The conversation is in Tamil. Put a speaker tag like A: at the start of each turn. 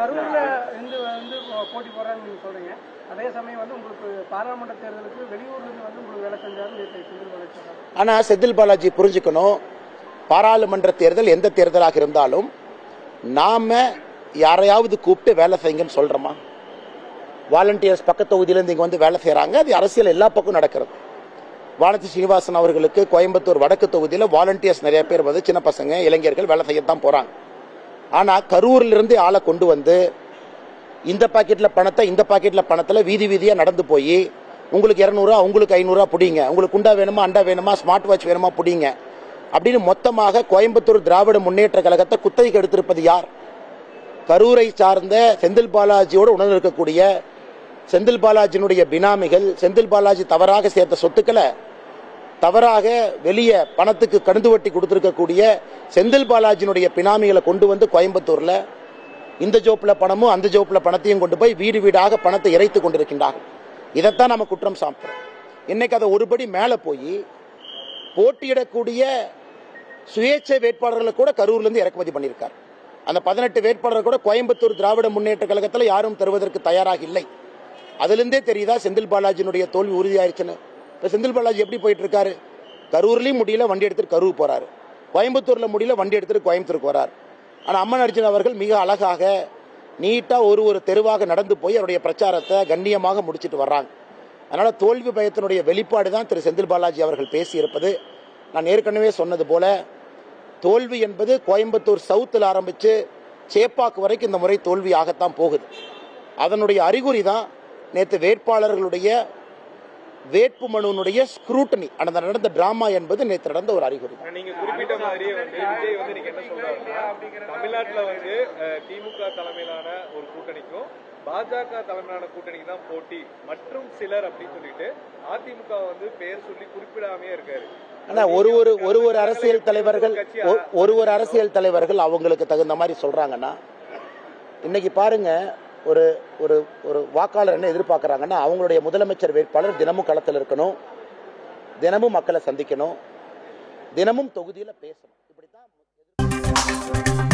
A: கரூர்ல இருந்து போட்டி போடுறாங்கன்னு நீங்க சொல்றீங்க. அதே சமயம் உங்களுக்கு பாராளுமன்ற தேர்தலுக்கு வெளியூர்ல இருந்து உங்களுக்கு வேலை செஞ்சாரு செந்தில் பாலாஜி.
B: ஆனா செந்தில் பாலாஜி புரிஞ்சுக்கணும், பாராளுமன்ற தேர்தல் எந்த தேர்தலாக இருந்தாலும் நாம யாரையாவது கூப்பிட்டு வேலை செய்யுங்கன்னு சொல்றோமா? வாலண்டியர்ஸ் பக்கத்து தொகுதியிலிருந்து இங்க வந்து வேலை செய்யறாங்க. அது அரசியல் எல்லா பக்கம் நடக்கிறது. வானதி சீனிவாசன் அவர்களுக்கு கோயம்புத்தூர் வடக்கு தொகுதியில் வாலண்டியர்ஸ் நிறைய பேர் வந்து சின்ன பசங்க இளைஞர்கள் வேலை செய்யத்தான் போறாங்க. ஆனா கரூர்ல இருந்து ஆளை கொண்டு வந்து இந்த பாக்கெட்ல பணத்தை இந்த பாக்கெட்ல பணத்துல வீதி வீதியா நடந்து போய் உங்களுக்கு 200 உங்களுக்கு 500 புடிங்க, உங்களுக்கு குண்டா வேணுமா அண்டா வேணுமா ஸ்மார்ட் வாட்ச் வேணுமா புடிங்க அப்படின்னு மொத்தமாக கோயம்புத்தூர் திராவிட முன்னேற்ற கழகத்தை குத்தகைக்கு எடுத்திருப்பது யார்? கரூரை சார்ந்த செந்தில் பாலாஜியோடு உணர்ந்து இருக்கக்கூடிய செந்தில் பாலாஜியினுடைய பினாமிகள், செந்தில் பாலாஜி தவறாக சேர்த்த சொத்துக்களை தவறாக வெளியே பணத்துக்கு கந்து வட்டி கொடுத்திருக்கக்கூடிய செந்தில் பாலாஜியினுடைய பினாமிகளை கொண்டு வந்து கோயம்புத்தூர்ல இந்த ஜோப்புல பணமும் அந்த ஜோப்புல பணத்தையும் கொண்டு போய் வீடு வீடாக பணத்தை இறைத்து கொண்டிருக்கின்றார்கள். இதைத்தான் நம்ம குற்றம் சாட்டுறோம். இன்னைக்கு அதை ஒருபடி மேல போய் போட்டியிடக்கூடிய சுயேட்சை வேட்பாளர்களை கூட கரூர்ல இருந்து இறக்குமதி பண்ணியிருக்கார். அந்த 18 வேட்பாளர்கள் கூட கோயம்புத்தூர் திராவிட முன்னேற்ற கழகத்தில் யாரும் தருவதற்கு தயாராக இல்லை. அதிலிருந்தே தெரியுதா செந்தில் பாலாஜியினுடைய தோல்வி உறுதியாயிருச்சுன்னு. இப்ப செந்தில் பாலாஜி எப்படி போயிட்டு இருக்காரு? கரூர்லயும் முடியல, வண்டி எடுத்துட்டு கரூர் போறாரு. கோயம்புத்தூர்ல முடியல, வண்டி எடுத்துட்டு கோயம்புத்தூருக்கு வராரு. ஆனா அம்மன் அர்ஜுன் அவர்கள் மிக அழகாக நீட்டா ஒரு தெருவாக நடந்து போய் அவருடைய பிரச்சாரத்தை கண்ணியமாக முடிச்சிட்டு வர்றாங்க. அதனால தோல்வி பயத்தினுடைய வெளிப்பாடு தான் திரு செந்தில் பாலாஜி அவர்கள் பேசியிருப்பது. நான் ஏற்கனவே சொன்னது போல தோல்வி என்பது கோயம்புத்தூர் சவுத்தில் ஆரம்பிச்சு சேப்பாக்கு வரைக்கும் இந்த முறை தோல்வியாகத்தான் போகுது. அதனுடைய அறிகுறி தான் நேற்று வேட்பாளர்களுடைய வேட்பு மனுனுடைய ஸ்க்ரூட்டனி நடந்த டிராமா என்பது நேற்று நடந்த ஒரு அறிகுறி.
C: நீங்க குறிப்பிட்ட மாதிரி விஜய் நீங்க என்ன சொல்றாருன்னா, தமிழ்நாட்டில் திமுக தலைமையிலான ஒரு கூட்டணிக்கும் பாஜக தலைமையிலான கூட்டணிக்கு தான் போட்டி மற்றும் சிலர் அப்படின்னு சொல்லிட்டு அதிமுக பெயர் சொல்லி குறிப்பிடாமே இருக்காரு.
B: ஆனா ஒரு அரசியல் தலைவர்கள் அவங்களுக்கு தகுந்த மாதிரி சொல்றாங்கன்னா, இன்னைக்கு பாருங்க ஒரு வாக்காளர் என்ன எதிர்பார்க்கறாங்கன்னா, அவங்களுடைய முதலமைச்சர் வேட்பாளர் தினமும் களத்தில் இருக்கணும், தினமும் மக்களை சந்திக்கணும், தினமும் தொகுதியில் பேசணும். இப்படித்தான்